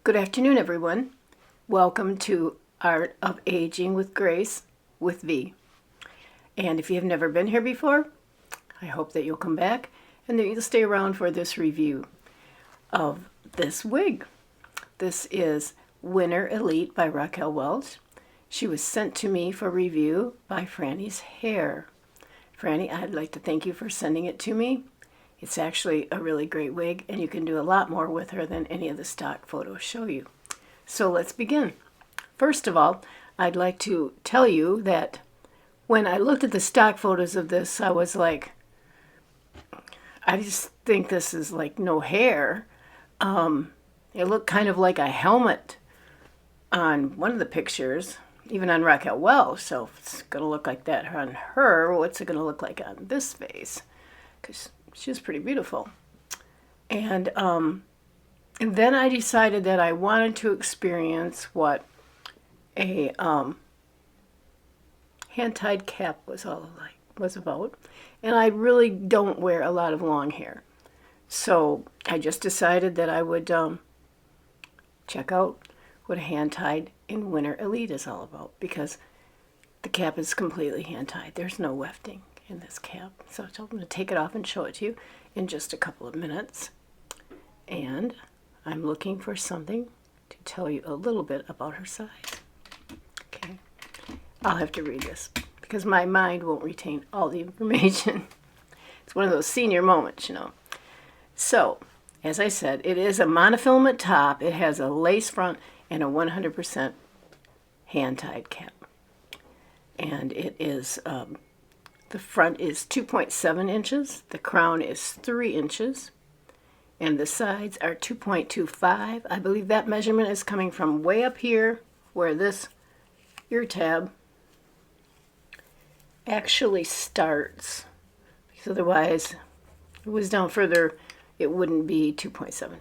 Good afternoon, everyone. Welcome to Art of Aging with Grace with V. And if you have never been here before, I hope that you'll come back and that you'll stay around for this review of this wig. This is Winter Elite by Raquel Welch. She was sent to me for review by Frannie's Hair. Frannie, I'd like to thank you for sending it to me. It's actually a really great wig, and you can do a lot more with her than any of the stock photos show you. So let's begin. First of all, I'd like to tell you that when I looked at the stock photos of this, I was like, I just think this is like no hair. It looked kind of like a helmet on one of the pictures, even on Raquel Welch. So if it's going to look like that on her, what's it going to look like on this face? Because she was pretty beautiful. And then I decided that I wanted to experience what a hand-tied cap was about. And I really don't wear a lot of long hair. So I just decided that I would check out what a hand-tied in Winter Elite is all about, because the cap is completely hand-tied. There's no wefting in this cap. So I'm going to take it off and show it to you in just a couple of minutes. And I'm looking for something to tell you a little bit about her size. Okay, I'll have to read this because my mind won't retain all the information. It's one of those senior moments, you know. So, as I said, it is a monofilament top. It has a lace front and a 100% hand-tied cap. And it is, the front is 2.7 inches. The crown is 3 inches. And the sides are 2.25. I believe that measurement is coming from way up here where this ear tab actually starts. Because otherwise, if it was down further, it wouldn't be 2.75.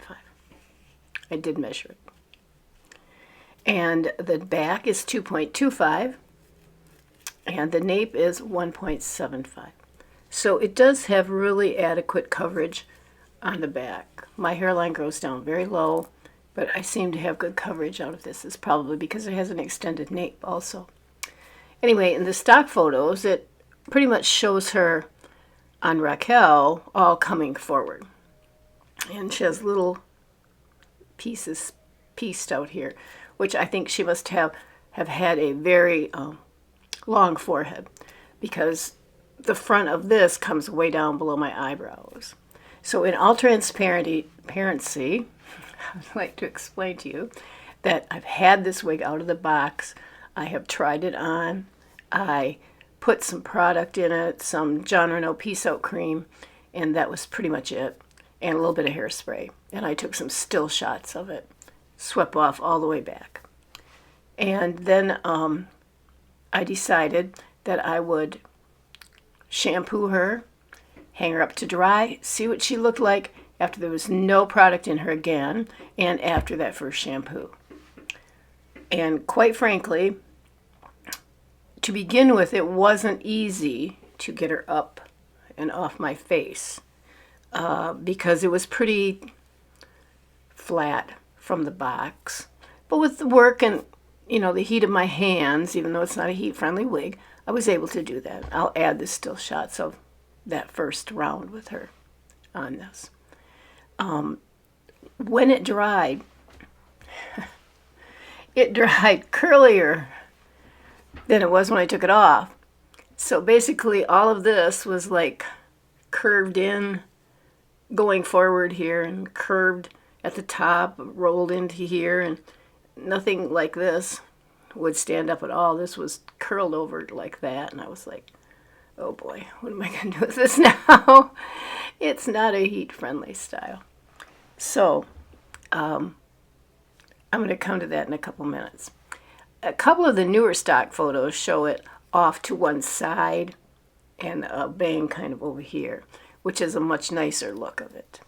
I did measure it. And the back is 2.25. And the nape is 1.75. So it does have really adequate coverage on the back. My hairline goes down very low, but I seem to have good coverage out of this. It's probably because it has an extended nape also. Anyway, in the stock photos, it pretty much shows her on Raquel all coming forward. And she has little pieces pieced out here, which I think she must have had a very long forehead, because the front of this comes way down below my eyebrows. So in all transparency, I'd like to explain to you that I've had this wig out of the box. I have tried it on. I put some product in it, some John Renault Peace Out cream, and that was pretty much it, and a little bit of hairspray. And I took some still shots of it, swept off all the way back. And then I decided that I would shampoo her, hang her up to dry, see what she looked like after there was no product in her again, and after that first shampoo. And quite frankly, to begin with, it wasn't easy to get her up and off my face because it was pretty flat from the box. But with the work and the heat of my hands, even though it's not a heat-friendly wig, I was able to do that. I'll add the still shots of that first round with her on this. When it dried curlier than it was when I took it off. So basically all of this was like curved in, going forward here, and curved at the top, rolled into here, and nothing like this would stand up at all. This was curled over like that, and I was like, oh boy, what am I going to do with this now? It's not a heat-friendly style. So I'm going to come to that in a couple minutes. A couple of the newer stock photos show it off to one side and a bang kind of over here, which is a much nicer look of it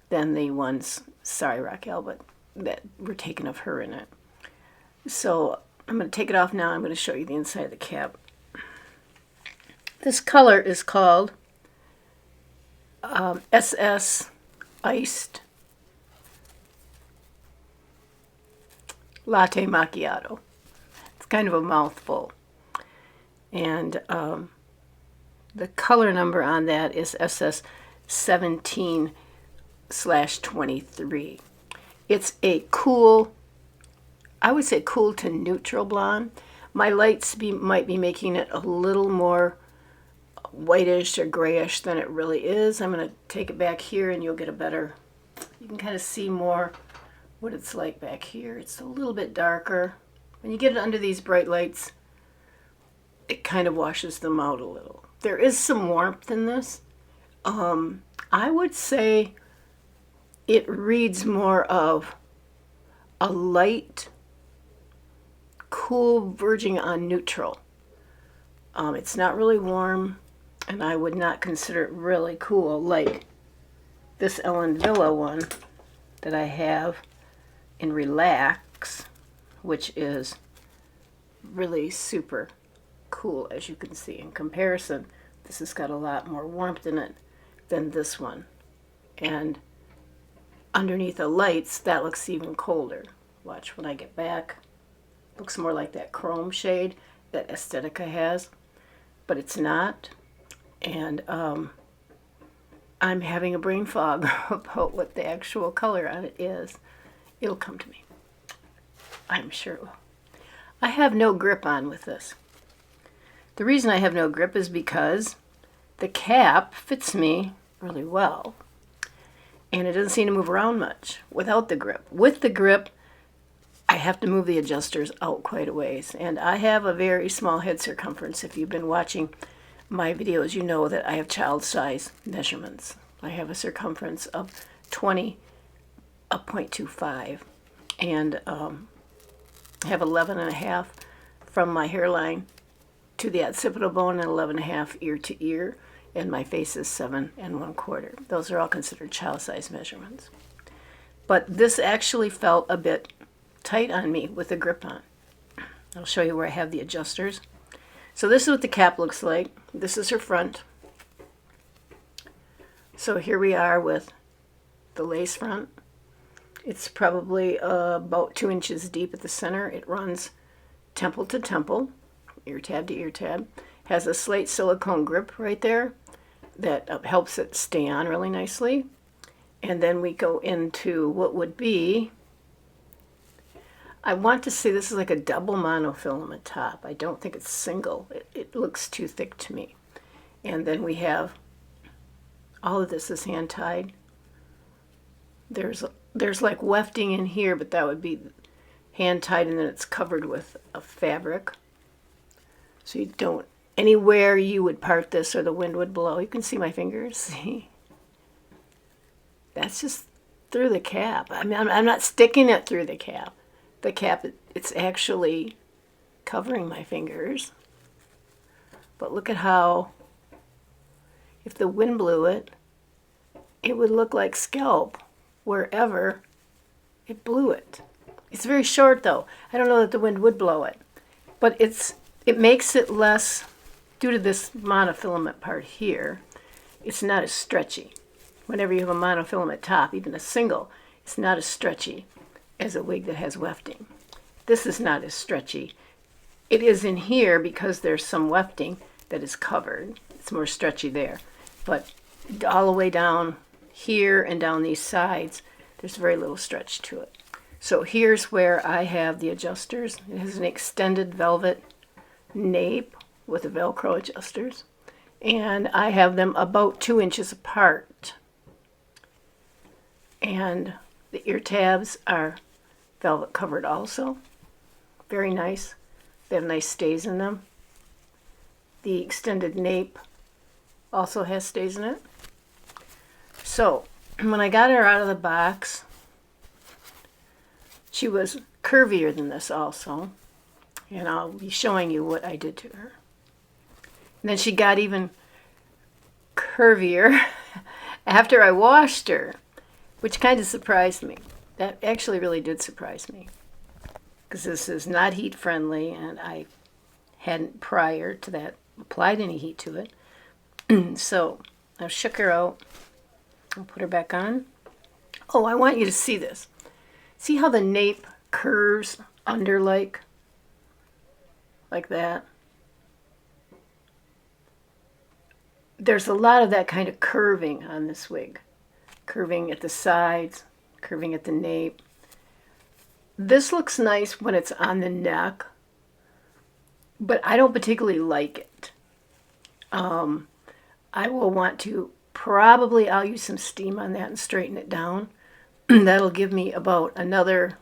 than the ones, sorry Raquel, but that were taken of her in it. So I'm going to take it off now. I'm going to show you the inside of the cap. This color is called SS Iced latte macchiato. It's kind of a mouthful. And the color number on that is SS 17/23. It's a cool, I would say cool to neutral blonde. My lights might be making it a little more whitish or grayish than it really is. I'm going to take it back here and you'll get a better, you can kind of see more what it's like back here. It's a little bit darker. When you get it under these bright lights, it kind of washes them out a little. There is some warmth in this. I would say it reads more of a light, cool, verging on neutral. It's not really warm, and I would not consider it really cool like this Ellen Villa one that I have in Relax, which is really super cool, as you can see. In comparison, this has got a lot more warmth in it than this one. And underneath the lights, that looks even colder. Watch when I get back. Looks more like that chrome shade that Aesthetica has, but it's not. And I'm having a brain fog about what the actual color on it is. It'll come to me. I'm sure it will. I have no grip on with this. The reason I have no grip is because the cap fits me really well. And it doesn't seem to move around much without the grip. With the grip, I have to move the adjusters out quite a ways. And I have a very small head circumference. If you've been watching my videos, you know that I have child size measurements. I have a circumference of 20.25 and I have 11.5 from my hairline to the occipital bone and 11.5 ear to ear, and my face is 7 1/4. Those are all considered child size measurements. But this actually felt a bit tight on me with the grip on. I'll show you where I have the adjusters. So this is what the cap looks like. This is her front. So here we are with the lace front. It's probably about 2 inches deep at the center. It runs temple to temple, ear tab to ear tab. Has a slate silicone grip right there that helps it stay on really nicely. And then we go into what would be, I want to say this is like a double monofilament top. I don't think it's single. It looks too thick to me. And then we have, all of this is hand tied. There's like wefting in here, but that would be hand tied, and then it's covered with a fabric. So you don't, anywhere you would part this or the wind would blow. You can see my fingers, see? That's just through the cap. I mean, I'm not sticking it through the cap. The cap, it's actually covering my fingers. But look at how, if the wind blew it, it would look like scalp wherever it blew it. It's very short though. I don't know that the wind would blow it. But it makes it less, due to this monofilament part here, it's not as stretchy. Whenever you have a monofilament top, even a single, it's not as stretchy as a wig that has wefting. This is not as stretchy. It is in here because there's some wefting that is covered. It's more stretchy there. But all the way down here and down these sides, there's very little stretch to it. So here's where I have the adjusters. It has an extended velvet nape with the Velcro adjusters. And I have them about 2 inches apart. And the ear tabs are velvet covered also. Very nice. They have nice stays in them. The extended nape also has stays in it. So when I got her out of the box, she was curvier than this also. And I'll be showing you what I did to her. And then she got even curvier after I washed her, which kind of surprised me. That actually really did surprise me, because this is not heat friendly, and I hadn't prior to that applied any heat to it. So I shook her out. I'll put her back on. Oh, I want you to see this. See how the nape curves under like that. There's a lot of that kind of curving on this wig. Curving at the sides, curving at the nape. This looks nice when it's on the neck, but I don't particularly like it. I will want to, probably I'll use some steam on that and straighten it down. That'll give me about another,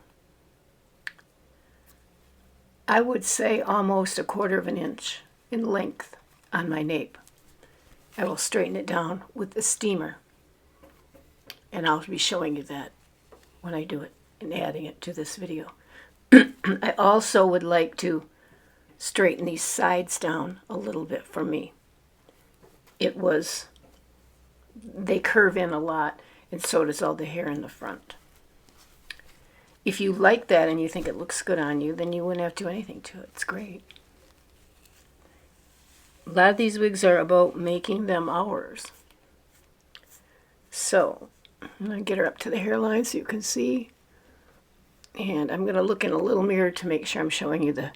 I would say almost 1/4 of an inch in length on my nape. I will straighten it down with the steamer, and I'll be showing you that when I do it and adding it to this video. I also would like to straighten these sides down a little bit for me. They curve in a lot, and so does all the hair in the front. If you like that and you think it looks good on you, then you wouldn't have to do anything to it. It's great. A lot of these wigs are about making them ours. So, I'm going to get her up to the hairline so you can see. And I'm going to look in a little mirror to make sure I'm showing you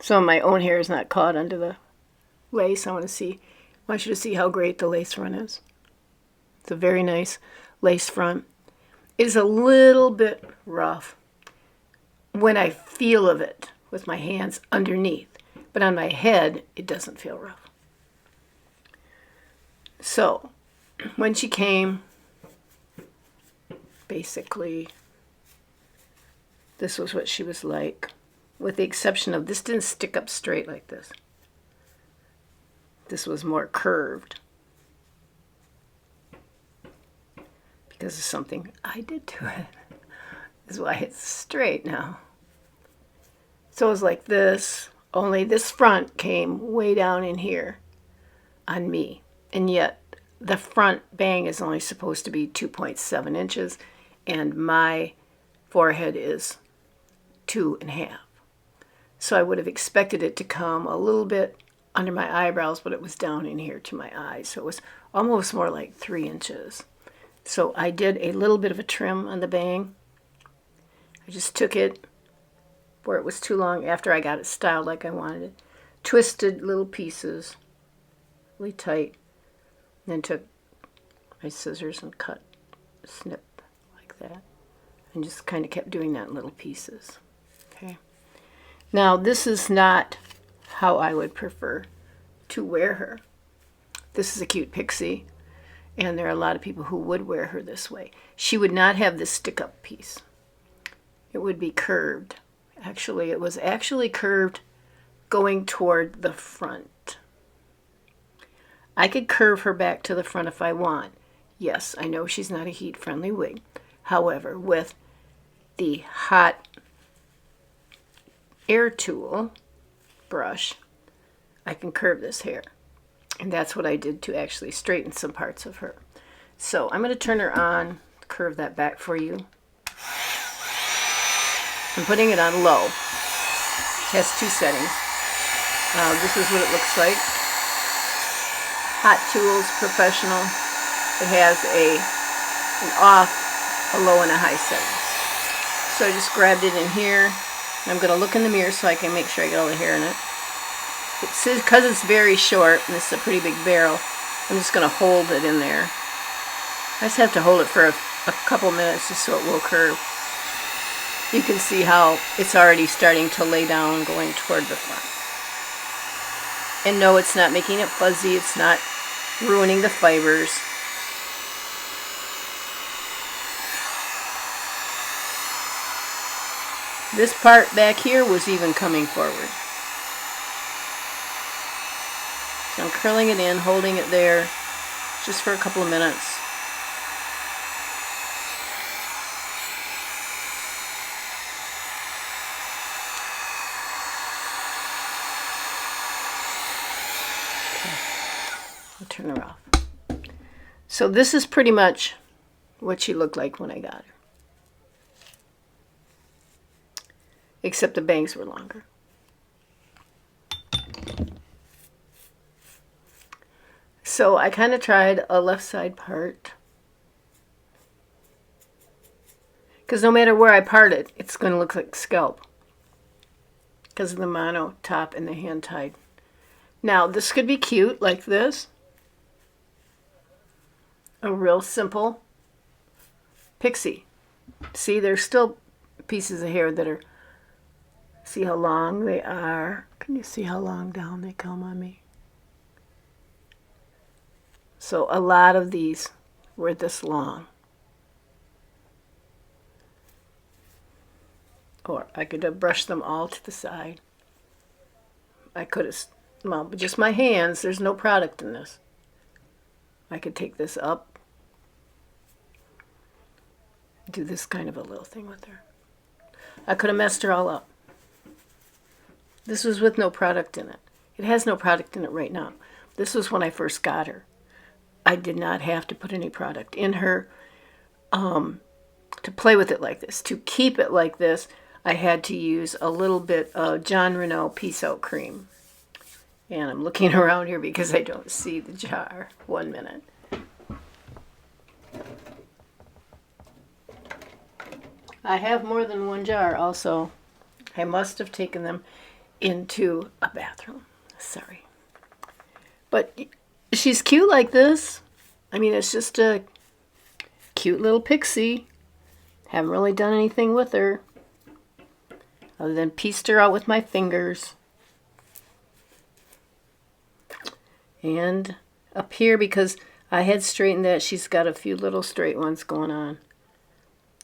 some of my own hair is not caught under the lace. I want you to see how great the lace front is. It's a very nice lace front. It is a little bit rough when I feel of it with my hands underneath, but on my head it doesn't feel rough. So when she came, basically this was what she was like, with the exception of this didn't stick up straight like this. This was more curved because of something I did to it. This is why it's straight now. So it was like this, only this front came way down in here on me. And yet the front bang is only supposed to be 2.7 inches, and my forehead is 2.5. So I would have expected it to come a little bit under my eyebrows, but it was down in here to my eyes. So it was almost more like 3 inches. So I did a little bit of a trim on the bang. I just took it where it was too long after I got it styled like I wanted it. Twisted little pieces, really tight. And then took my scissors and cut, snip like that. And just kind of kept doing that in little pieces. Okay. Now this is not how I would prefer to wear her. This is a cute pixie, and there are a lot of people who would wear her this way. She would not have this stick-up piece. It would be curved. Actually, it was actually curved going toward the front. I could curve her back to the front if I want. Yes, I know she's not a heat-friendly wig. However, with the hot air tool brush, I can curve this hair. And that's what I did to actually straighten some parts of her. So I'm going to turn her on, curve that back for you. I'm putting it on low. It has 2 settings. This is what it looks like. Hot Tools Professional. It has an off, a low, and a high setting. So I just grabbed it in here. I'm going to look in the mirror so I can make sure I get all the hair in it. Because it's very short, and this is a pretty big barrel, I'm just going to hold it in there. I just have to hold it for a couple minutes just so it will curve. You can see how it's already starting to lay down going toward the front. And no, it's not making it fuzzy. It's not ruining the fibers. This part back here was even coming forward. So I'm curling it in, holding it there just for a couple of minutes. I'll turn her off. So this is pretty much what she looked like when I got her. Except the bangs were longer. So I kind of tried a left side part. Because no matter where I part it, it's going to look like scalp. Because of the mono top and the hand tied. Now, this could be cute like this. A real simple pixie. See, there's still pieces of hair that are, see how long they are? Can you see how long down they come on me? So a lot of these were this long. Or I could have brushed them all to the side. I could have, well, but just my hands, there's no product in this. I could take this up, do this kind of a little thing with her. I could have messed her all up. This was with no product in it. It has no product in it right now. This was when I first got her. I did not have to put any product in her to play with it like this. To keep it like this, I had to use a little bit of John Renault Peace Out Cream. And I'm looking around here because I don't see the jar. 1 minute. I have more than one jar also. I must have taken them into a bathroom. Sorry. But she's cute like this. I mean, it's just a cute little pixie. Haven't really done anything with her other than pieced her out with my fingers. And up here, because I had straightened that, she's got a few little straight ones going on.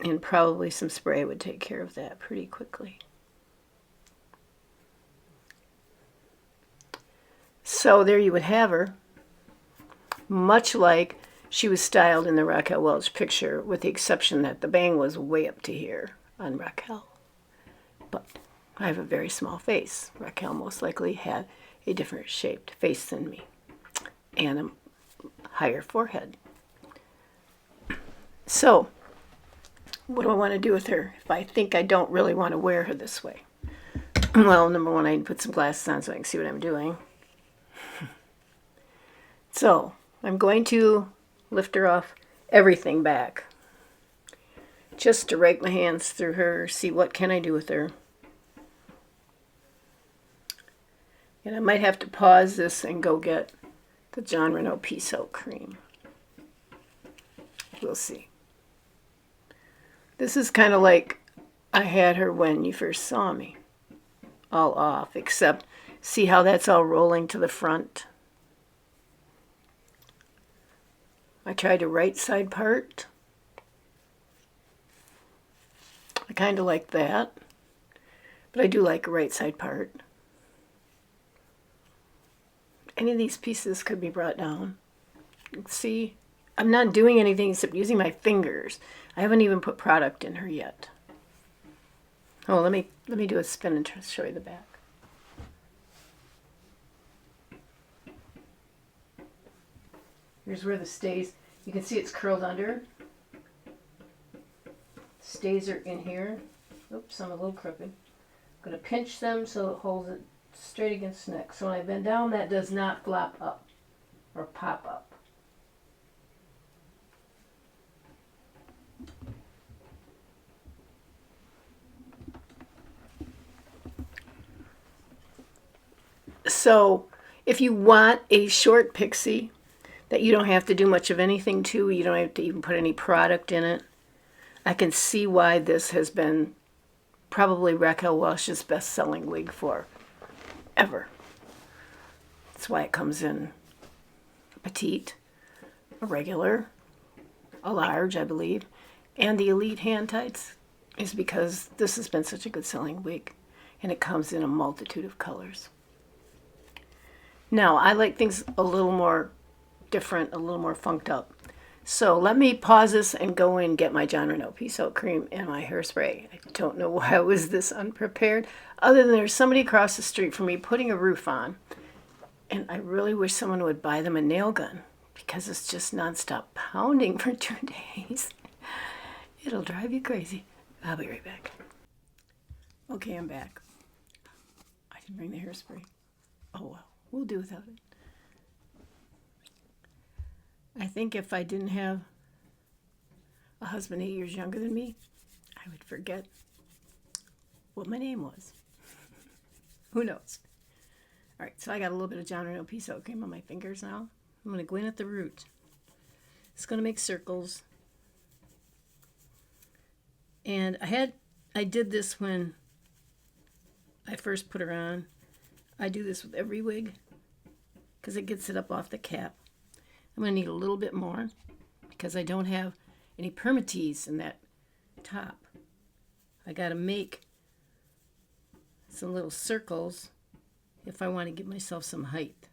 And probably some spray would take care of that pretty quickly. So there you would have her. Much like she was styled in the Raquel Welch picture, with the exception that the bang was way up to here on Raquel. But I have a very small face. Raquel most likely had a different shaped face than me and a higher forehead. So, what do I want to do with her if I think I don't really want to wear her this way? Well, number one, I need to put some glasses on so I can see what I'm doing. So, I'm going to lift her off everything back. Just to rake my hands through her, see what can I do with her. And I might have to pause this and go get the John Renault Peace Out Cream. We'll see. This is kind of like I had her when you first saw me. All off, except see how that's all rolling to the front. I tried a right side part. I kind of like that. But I do like a right side part. Any of these pieces could be brought down. See, I'm not doing anything except using my fingers. I haven't even put product in her yet. Oh, let me do a spin and show you the back. Here's where the stays. You can see it's curled under. Stays are in here. Oops, I'm a little crooked. I'm going to pinch them so it holds it straight against the neck. So when I bend down, that does not flop up or pop up. So if you want a short pixie that you don't have to do much of anything to, you don't have to even put any product in it, I can see why this has been probably Raquel Welch's best-selling wig for ever. That's why it comes in a petite, a regular, a large, I believe, and the elite hand tights is because this has been such a good selling wig, and it comes in a multitude of colors. Now, I like things a little more different, a little more funked up. So let me pause this and go in and get my John Renault Peace Out Cream and my hairspray. I don't know why I was this unprepared, other than there's somebody across the street from me putting a roof on, and I really wish someone would buy them a nail gun because it's just nonstop pounding for 2 days. It'll drive you crazy. I'll be right back. Okay, I'm back. I didn't bring the hairspray. Oh well, we'll do without it. I think if I didn't have a husband 8 years younger than me, I I would forget what my name was. Who knows? All right, so I got a little bit of John Renault Peace Out cream on my fingers now. I'm going to go in at the root. It's going to make circles. And I did this when I first put her on. I do this with every wig because it gets it up off the cap. I'm going to need a little bit more because I don't have any permatease in that top. I got to make some little circles if I want to give myself some height.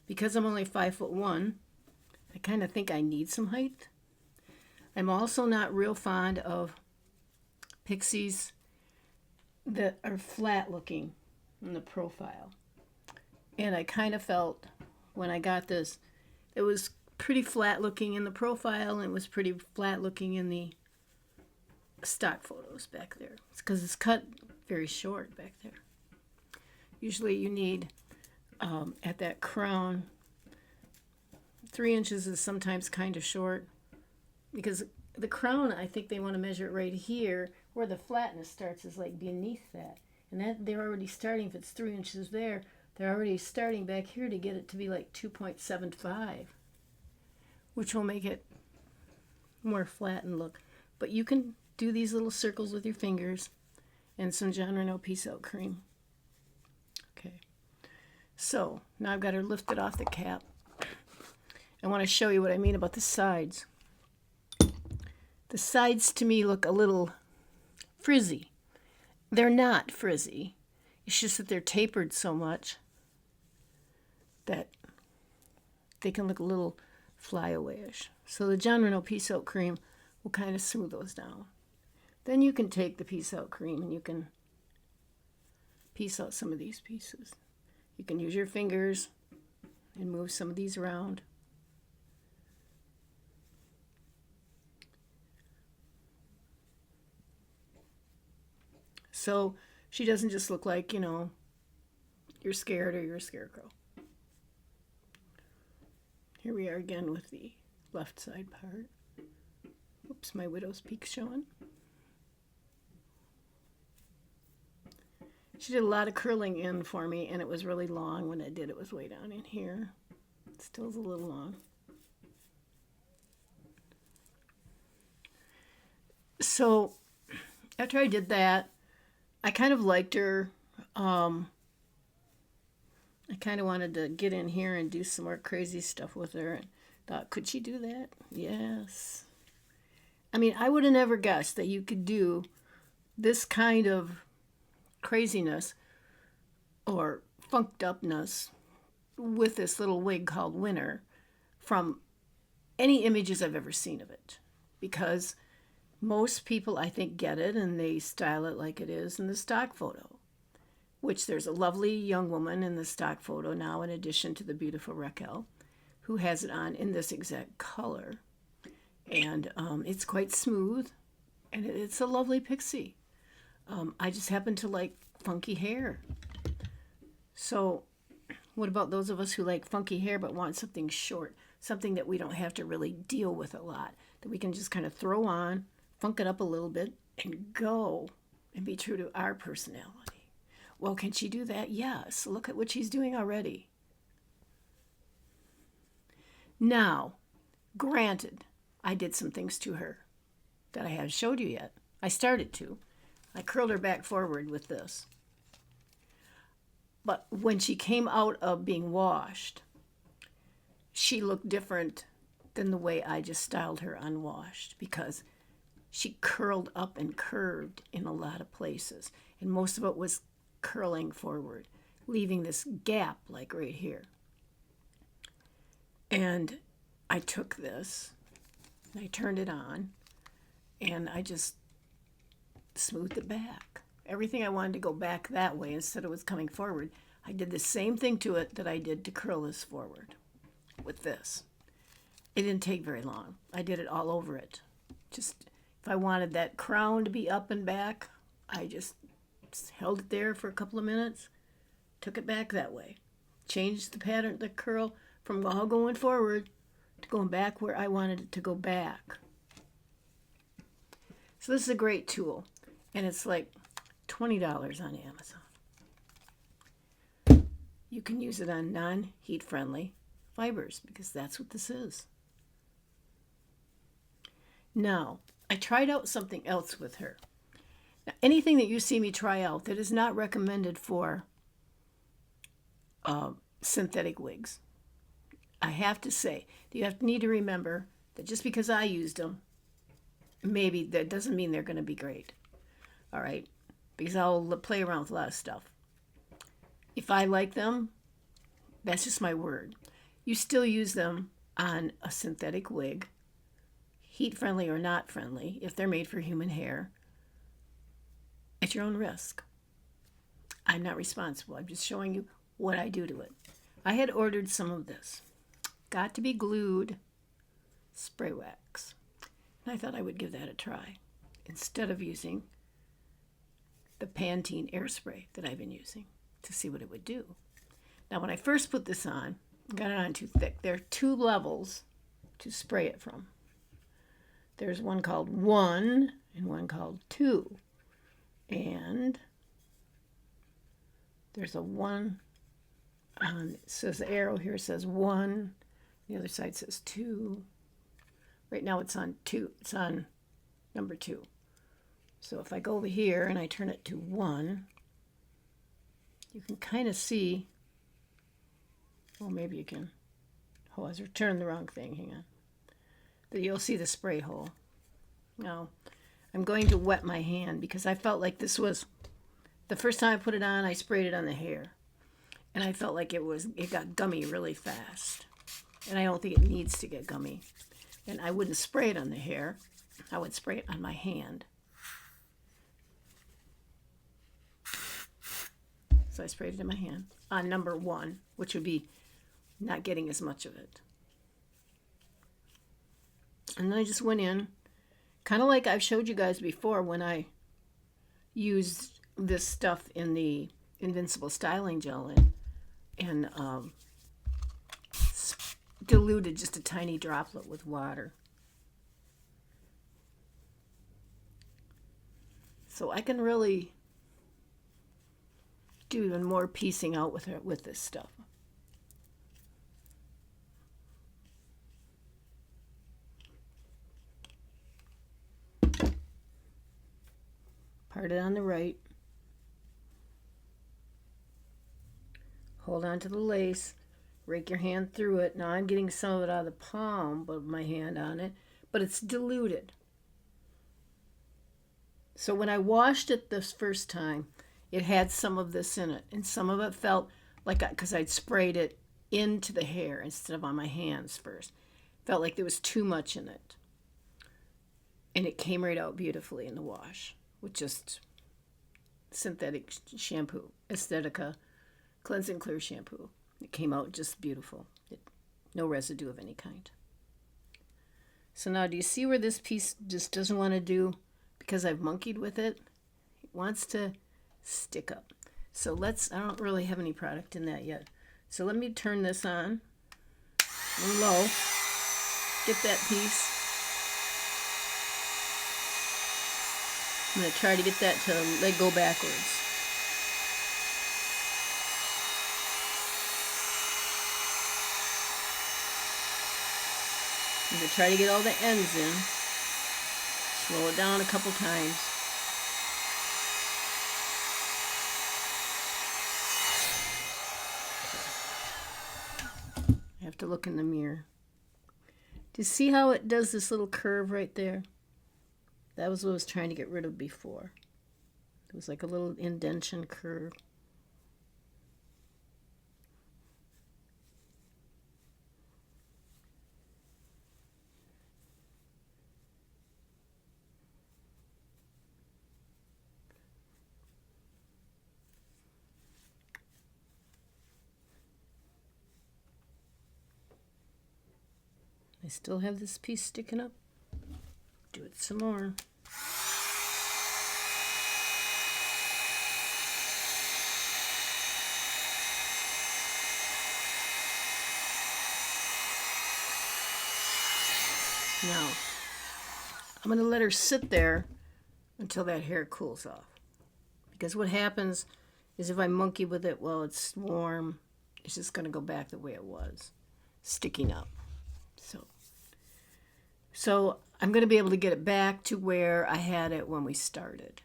Because I'm only 5'1", I kind of think I need some height. I'm also not real fond of pixies that are flat looking in the profile. And I kind of felt when I got this, it was pretty flat looking in the profile and it was pretty flat looking in the stock photos back there. It's because it's cut very short back there. Usually you need, at that crown, 3 inches is sometimes kind of short because the crown, I think they want to measure it right here where the flatness starts is like beneath that. And that they're already starting, if it's 3 inches there, they're already starting back here to get it to be like 2.75, which will make it more flattened look. But you can do these little circles with your fingers and some John Renault Peace Out cream. Okay, so now I've got her lifted off the cap. I want to show you what I mean about the sides. The sides to me look a little frizzy. They're not frizzy. It's just that they're tapered so much that they can look a little flyaway-ish. So the John Renault Peace Out cream will kind of smooth those down. Then you can take the Peace Out cream and you can piece out some of these pieces. You can use your fingers and move some of these around. So she doesn't just look like, you're scared or you're a scarecrow. Here we are again with the left side part. Oops, my widow's peak showing. She did a lot of curling in for me, and it was really long. When I did, it was way down in here. It still is a little long. So after I did that, I kind of liked her. I kind of wanted to get in here and do some more crazy stuff with her. And thought, could she do that? Yes. I mean, I would have never guessed that you could do this kind of craziness or funked upness with this little wig called Winter from any images I've ever seen of it. Because most people, I think, get it and they style it like it is in the stock photo, which there's a lovely young woman in the stock photo now, in addition to the beautiful Raquel, who has it on in this exact color. And it's quite smooth, and it's a lovely pixie. I just happen to like funky hair. So what about those of us who like funky hair but want something short, something that we don't have to really deal with a lot, that we can just kind of throw on, funk it up a little bit, and go and be true to our personality? Well, can she do that? Yes. Look at what she's doing already. Now, granted, I did some things to her that I haven't showed you yet. I started to. I curled her back forward with this. But when she came out of being washed, she looked different than the way I just styled her unwashed, because she curled up and curved in a lot of places. And most of it was curling forward, leaving this gap like right here. And I took this, and I turned it on, and I just smoothed it back. Everything I wanted to go back that way instead of was coming forward, I did the same thing to it that I did to curl this forward with this. It didn't take very long. I did it all over it. Just, if I wanted that crown to be up and back, I just held it there for a couple of minutes, took it back that way. Changed the pattern, the curl, from all going forward to going back where I wanted it to go back. So this is a great tool, and it's like $20 on Amazon. You can use it on non-heat friendly fibers because that's what this is. Now, I tried out something else with her. Now, anything that you see me try out that is not recommended for synthetic wigs, I have to say, you need to remember that just because I used them, maybe that doesn't mean they're going to be great. All right? Because I'll play around with a lot of stuff. If I like them, that's just my word. You still use them on a synthetic wig, heat friendly or not friendly, if they're made for human hair, at your own risk. I'm not responsible. I'm just showing you what I do to it. I had ordered some of this. Got to be glued spray wax. And I thought I would give that a try instead of using the Pantene air spray that I've been using to see what it would do. Now, when I first put this on, I got it on too thick. There are two levels to spray it from. There's one called 1 and one called 2. And there's a 1 on, it says the arrow here says 1. The other side says 2. Right now it's on 2. It's on number 2. So if I go over here and I turn it to 1, you can kind of see, well, maybe you can, oh, I was turning the wrong thing, hang on. But you'll see the spray hole. Now, I'm going to wet my hand because I felt like this was, the first time I put it on, I sprayed it on the hair. And I felt like it got gummy really fast. And I don't think it needs to get gummy. And I wouldn't spray it on the hair. I would spray it on my hand. So I sprayed it in my hand on number 1, which would be not getting as much of it. And then I just went in, kind of like I've showed you guys before when I used this stuff in the Invincible Styling Gel and diluted just a tiny droplet with water. So I can really do even more piecing out with this stuff. Part it on the right. Hold on to the lace. Rake your hand through it. Now I'm getting some of it out of the palm of my hand on it, but it's diluted. So when I washed it this first time, it had some of this in it, and some of it felt like, because I'd sprayed it into the hair instead of on my hands first, felt like there was too much in it. And it came right out beautifully in the wash with just synthetic shampoo, Aesthetica Cleansing Clear Shampoo. It came out just beautiful. No residue of any kind. So now do you see where this piece just doesn't want to do, because I've monkeyed with it? It wants to stick up. So I don't really have any product in that yet. So let me turn this on low. Get that piece. I'm going to try to get that to let go backwards. I'm going to try to get all the ends in. Slow it down a couple times. I have to look in the mirror. Do you see how it does this little curve right there? That was what I was trying to get rid of before. It was like a little indentation curve. I still have this piece sticking up. Do it some more. Now, I'm going to let her sit there until that hair cools off. Because what happens is if I monkey with it while it's warm, it's just going to go back the way it was, sticking up. So I'm going to be able to get it back to where I had it when we started,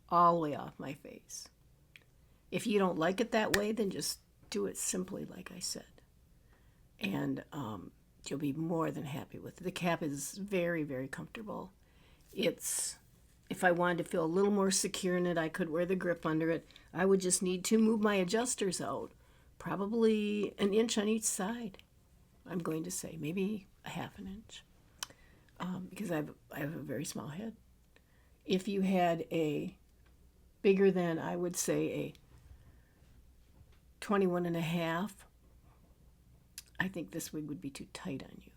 all the way off my face. If you don't like it that way, then just do it simply like I said. And you'll be more than happy with it. The cap is very, very comfortable. If I wanted to feel a little more secure in it, I could wear the grip under it. I would just need to move my adjusters out, probably an inch on each side, I'm going to say, maybe a half an inch, because I have a very small head. If you had a bigger than, I would say, a 21 and a half, I think this wig would be too tight on you.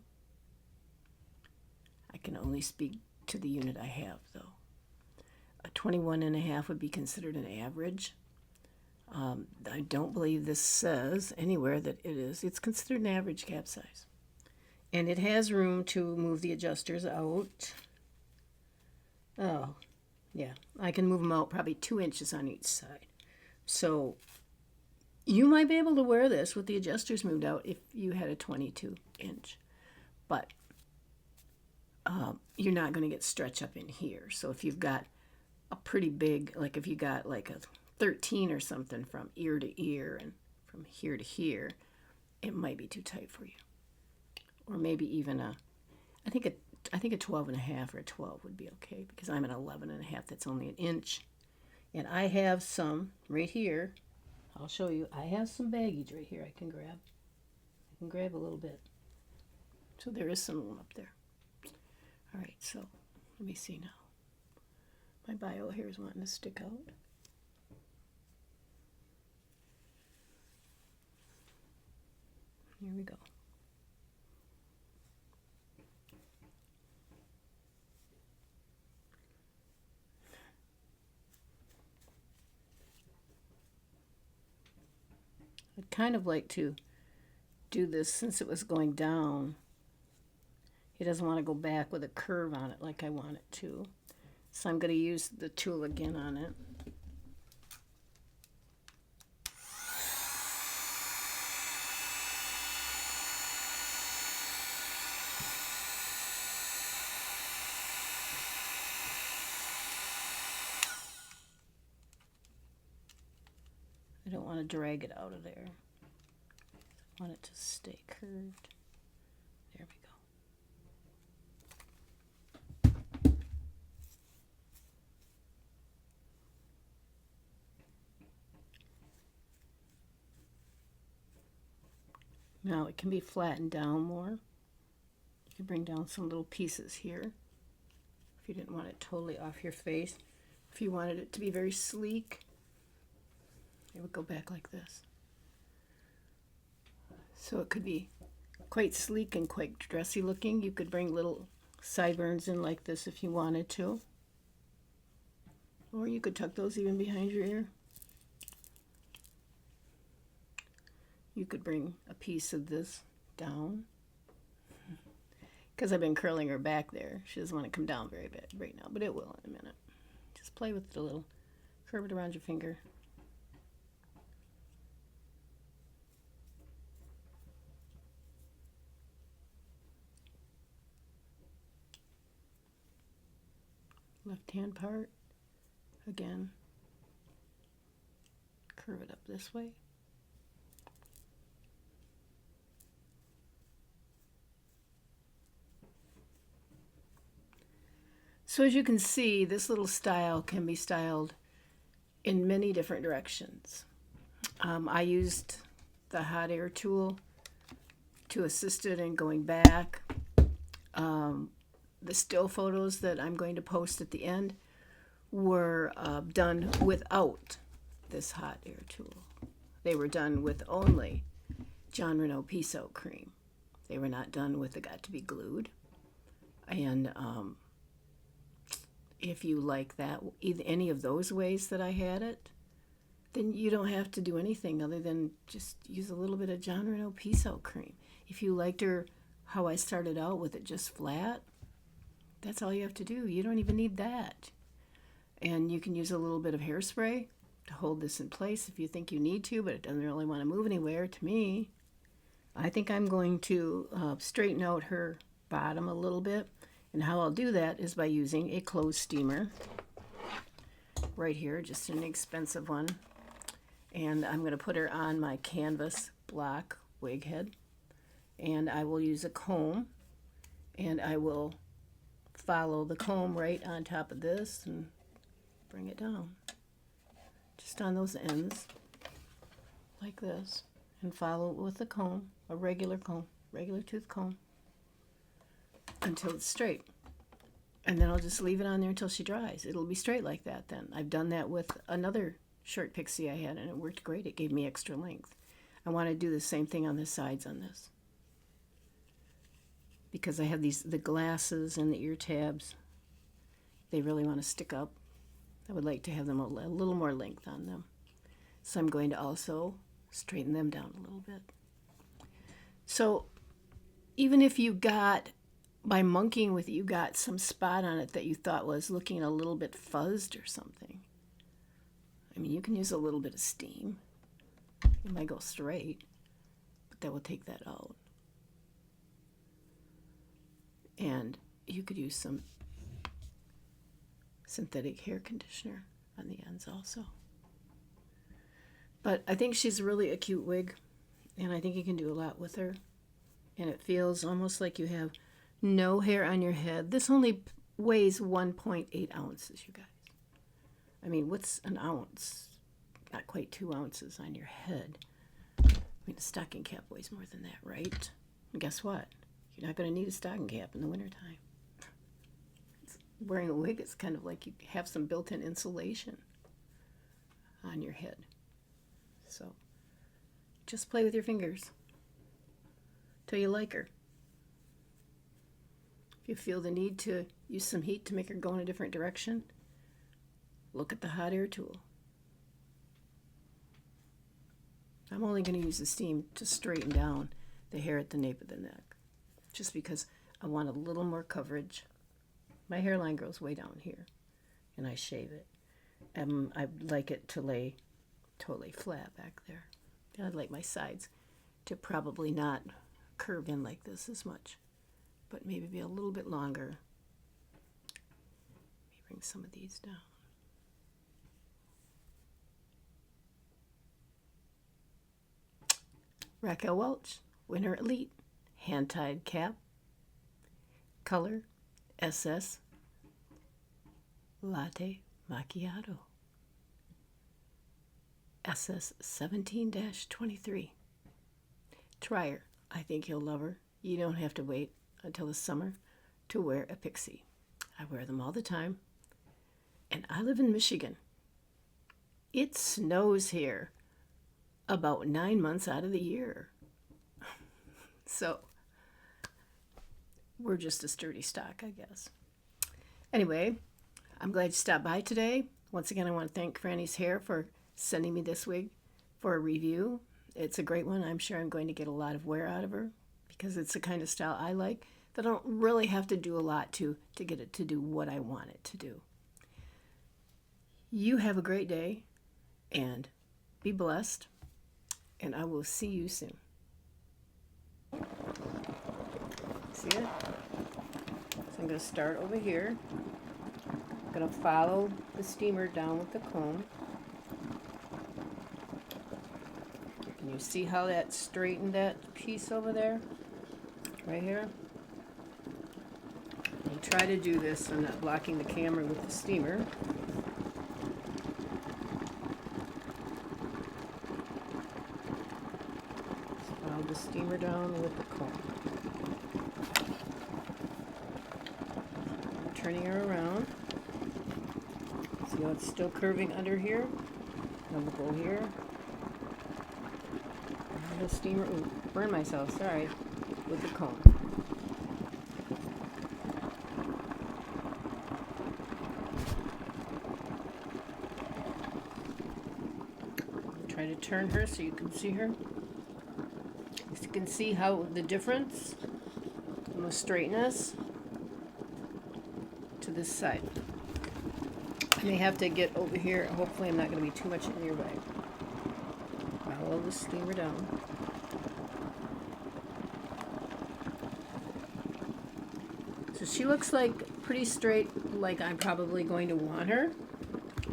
I can only speak to the unit I have, though. A 21 and a half would be considered an average. I don't believe this says anywhere that it is. It's considered an average cap size. And it has room to move the adjusters out. Oh, yeah. I can move them out probably 2 inches on each side. So you might be able to wear this with the adjusters moved out if you had a 22 inch. But you're not going to get stretch up in here. So if you've got a pretty big, like if you got like a 13 or something from ear to ear and from here to here, it might be too tight for you. Or maybe even I think a 12 and a half or a 12 would be okay, because I'm an 11 and a half. That's only an inch. And I have some right here. I'll show you. I have some baggage right here I can grab. I can grab a little bit. So there is some room up there. All right, so let me see now. My bio here is wanting to stick out. Here we go. I'd kind of like to do this since it was going down. It doesn't want to go back with a curve on it like I want it to. So I'm going to use the tool again on it. I don't want to drag it out of there. I want it to stay curved. There we go. Now it can be flattened down more. You can bring down some little pieces here if you didn't want it totally off your face. If you wanted it to be very sleek, it would go back like this. So it could be quite sleek and quite dressy looking. You could bring little sideburns in like this if you wanted to. Or you could tuck those even behind your ear. You could bring a piece of this down. Because I've been curling her back there. She doesn't want to come down very bad right now, but it will in a minute. Just play with it a little. Curve it around your finger. Left hand part. Again. Curve it up this way. So as you can see, this little style can be styled in many different directions. I used the hot air tool to assist it in going back. The still photos that I'm going to post at the end were done without this hot air tool. They were done with only John Renault Piso cream. They were not done with the Got to Be Glued. And if you like that, either any of those ways that I had it, then you don't have to do anything other than just use a little bit of John Renault Piso cream. If you liked her how I started out with it just flat, That's all you have to do. You don't even need that. And you can use a little bit of hairspray to hold this in place if you think you need to, but it doesn't really want to move anywhere to me. I think I'm going to straighten out her bottom a little bit. And how I'll do that is by using a clothes steamer. Right here, just an inexpensive one. And I'm going to put her on my canvas block wig head. And I will use a comb. And I will follow the comb right on top of this and bring it down. Just on those ends. Like this. And follow it with a comb. A regular comb. Regular tooth comb. Until it's straight. And then I'll just leave it on there until she dries. It'll be straight like that then. I've done that with another short pixie I had, and it worked great. It gave me extra length. I want to do the same thing on the sides on this. Because I have the glasses and the ear tabs. They really want to stick up. I would like to have them a little more length on them. So I'm going to also straighten them down a little bit. So even if you got, by monkeying with it, you got some spot on it that you thought was looking a little bit fuzzed or something. I mean, you can use a little bit of steam. It might go straight, but that will take that out. And you could use some synthetic hair conditioner on the ends also. But I think she's really a cute wig, and I think you can do a lot with her. And it feels almost like you have no hair on your head. This only weighs 1.8 ounces, you guys. I mean, what's an ounce? Not quite 2 ounces on your head. I mean, a stocking cap weighs more than that, right? And guess what? You're not going to need a stocking cap in the wintertime. Wearing a wig is kind of like you have some built-in insulation on your head. So just play with your fingers till you like her. If you feel the need to use some heat to make her go in a different direction, look at the hot air tool. I'm only going to use the steam to straighten down the hair at the nape of the neck, just because I want a little more coverage. My hairline grows way down here, and I shave it. I like it to lay totally flat back there. And I'd like my sides to probably not curve in like this as much, but maybe be a little bit longer. Let me bring some of these down. Raquel Welch, Winter Elite, hand-tied cap, color SS Latte Macchiato, SS 17-23. Try her. I think you'll love her. You don't have to wait until the summer to wear a pixie. I wear them all the time. And I live in Michigan. It snows here about 9 months out of the year. So we're just a sturdy stock, I guess. Anyway, I'm glad you stopped by today. Once again, I want to thank Frannie's Hair for sending me this wig for a review. It's a great one. I'm sure I'm going to get a lot of wear out of her because it's the kind of style I like that I don't really have to do a lot to get it to do what I want it to do. You have a great day and be blessed, and I will see you soon. See it? So I'm going to start over here. I'm going to follow the steamer down with the comb. Can you see how that straightened that piece over there? Right here? I'll try to do this so I'm not blocking the camera with the steamer. Follow the steamer down with the comb. I'm turning her around. See how it's still curving under here? And we'll go here. The steamer, ooh, burn myself, sorry, with the comb. Try to turn her so you can see her. You can see how the difference and the straightness. to this side. I may have to get over here. Hopefully I'm not going to be too much in your way. Follow the steamer down. So she looks like pretty straight, like I'm probably going to want her.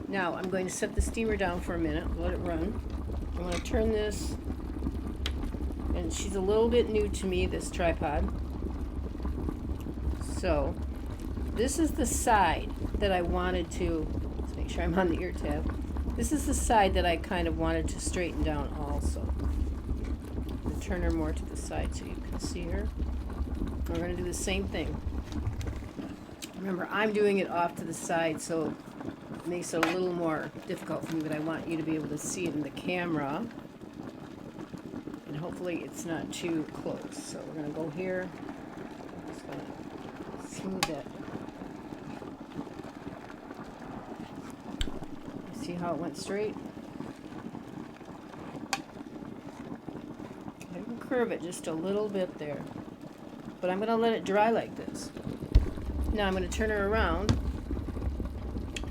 Now I'm going to set the steamer down for a minute, let it run. I'm going to turn this, and she's a little bit new to me, this tripod. So this is the side that I wanted to, let's make sure I'm on the ear tab. This is the side that I kind of wanted to straighten down also. And turn her more to the side so you can see her. We're going to do the same thing. Remember, I'm doing it off to the side, so it makes it a little more difficult for me, but I want you to be able to see it in the camera. And hopefully it's not too close. So we're going to go here. I'm just going to smooth that. See how it went straight? I can curve it just a little bit there. But I'm going to let it dry like this. Now I'm going to turn her around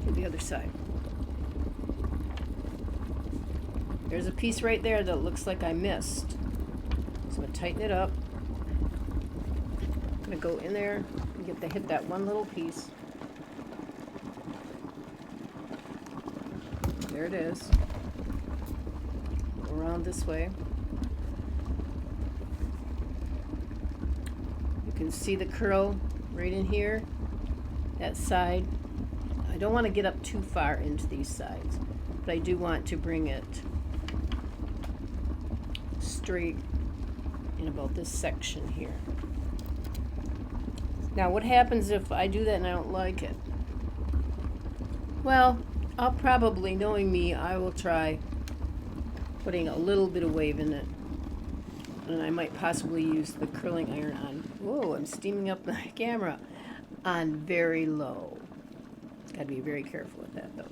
to the other side. There's a piece right there that looks like I missed. So I'm going to tighten it up. I'm going to go in there and hit that one little piece. There it is. Go around this way. You can see the curl right in here, that side. I don't want to get up too far into these sides, but I do want to bring it straight in about this section here. Now what happens if I do that and I don't like it? Well, I'll probably, knowing me, I will try putting a little bit of wave in it. And I might possibly use the curling iron on, whoa, I'm steaming up the camera, on very low. Gotta be very careful with that though.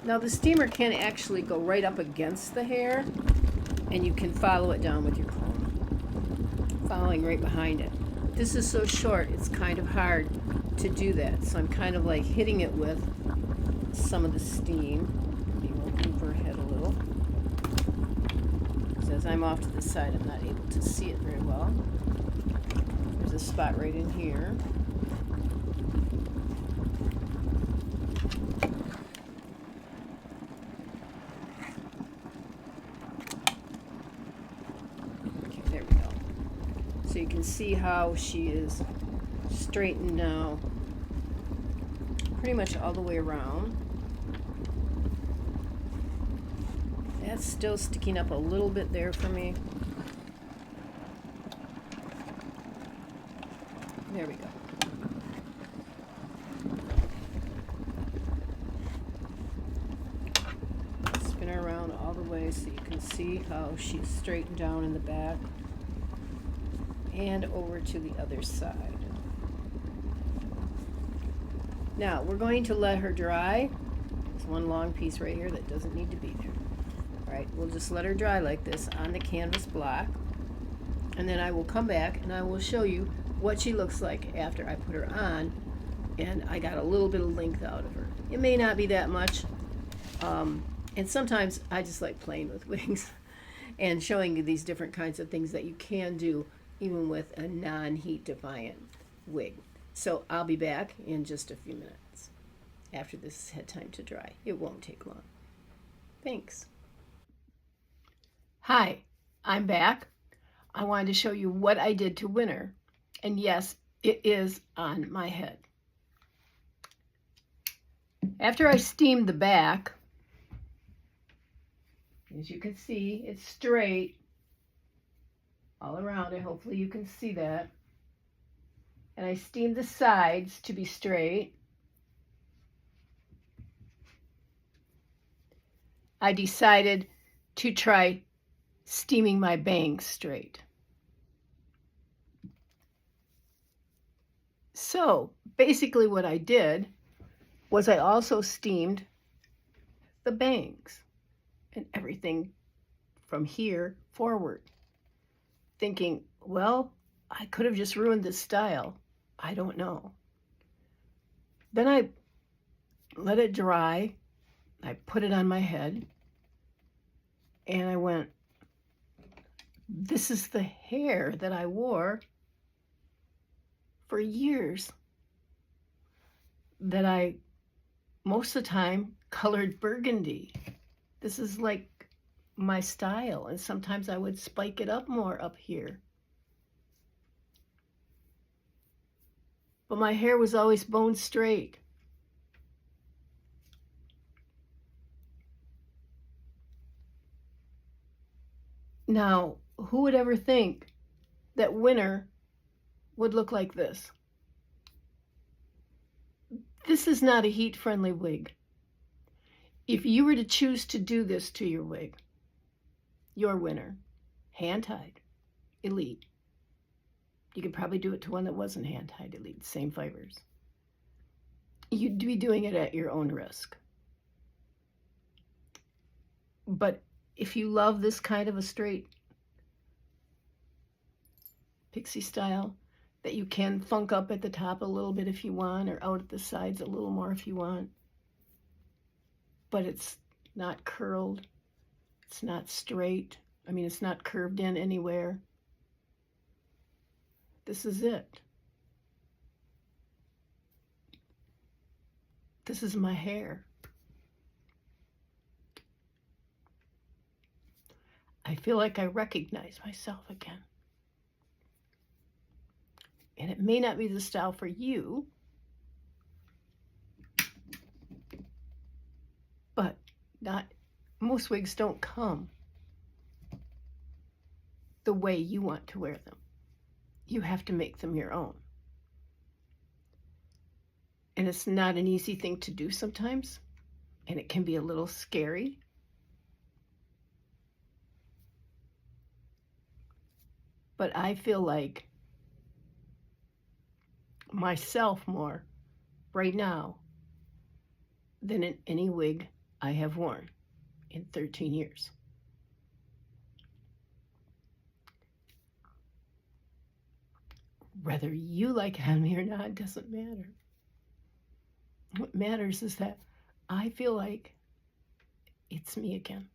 Now the steamer can actually go right up against the hair, and you can follow it down with your comb, following right behind it. This is so short, it's kind of hard to do that, so I'm kind of like hitting it with some of the steam. Maybe we'll move her head a little. Because as I'm off to the side, I'm not able to see it very well. There's a spot right in here. So you can see how she is straightened now pretty much all the way around. That's still sticking up a little bit there for me. There we go. Spin her around all the way so you can see how she's straightened down in the back. And over to the other side. Now we're going to let her dry. There's one long piece right here that doesn't need to be there. All right, we'll just let her dry like this on the canvas block, and then I will come back and I will show you what she looks like after I put her on and I got a little bit of length out of her. It may not be that much, and sometimes I just like playing with wigs and showing you these different kinds of things that you can do even with a non-heat defiant wig. So I'll be back in just a few minutes after this has had time to dry. It won't take long. Thanks. Hi, I'm back. I wanted to show you what I did to win her. And yes, it is on my head. After I steamed the back, as you can see, it's straight all around it. Hopefully you can see that. And I steamed the sides to be straight. I decided to try steaming my bangs straight. So basically what I did was I also steamed the bangs and everything from here forward, thinking, well, I could have just ruined this style. I don't know. Then I let it dry. I put it on my head and I went, this is the hair that I wore for years, that I most of the time colored burgundy. This is like my style, and sometimes I would spike it up more up here. But my hair was always bone straight. Now, who would ever think that winter would look like this? This is not a heat-friendly wig. If you were to choose to do this to your wig, your winter, hand-tied, elite, you could probably do it to one that wasn't hand-tied elite, same fibers. You'd be doing it at your own risk. But if you love this kind of a straight pixie style that you can funk up at the top a little bit if you want, or out at the sides a little more if you want, but it's not curled, it's not straight, I mean, it's not curved in anywhere. This is it. This is my hair. I feel like I recognize myself again. And it may not be the style for you, but most wigs don't come the way you want to wear them. You have to make them your own. And it's not an easy thing to do sometimes, and it can be a little scary. But I feel like myself more right now than in any wig I have worn in 13 years. Whether you like it on me or not doesn't matter. What matters is that I feel like it's me again.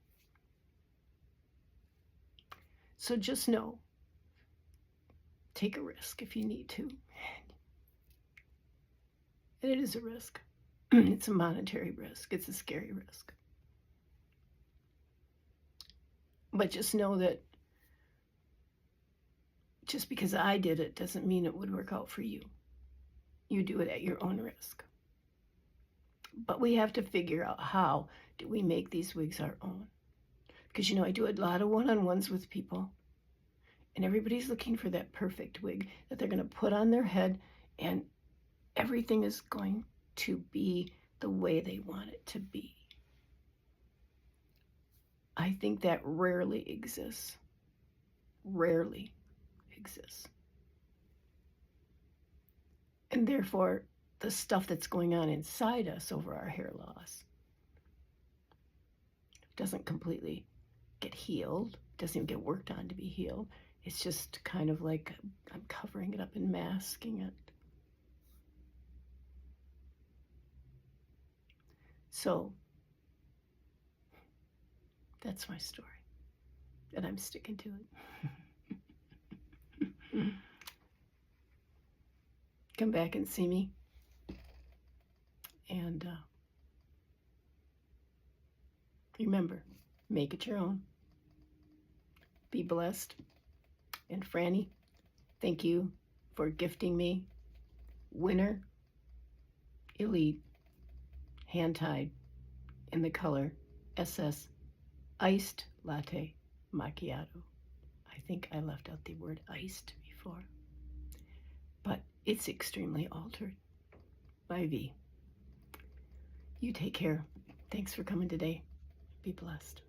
So just know, take a risk if you need to. And it is a risk. It's a monetary risk. It's a scary risk. But just know that just because I did it doesn't mean it would work out for you. You do it at your own risk. But we have to figure out, how do we make these wigs our own? Because, I do a lot of one-on-ones with people, and everybody's looking for that perfect wig that they're going to put on their head, and everything is going to be the way they want it to be. I think that rarely exists. Rarely exists. And therefore, the stuff that's going on inside us over our hair loss doesn't completely get healed, doesn't even get worked on to be healed. It's just kind of like I'm covering it up and masking it. So that's my story, and I'm sticking to it. Come back and see me, and remember, make it your own. Be blessed. And Frannie, thank you for gifting me Winter Elite hand-tied in the color SS Iced Latte Macchiato. I think I left out the word iced before, but it's extremely altered by V. You take care. Thanks for coming today. Be blessed.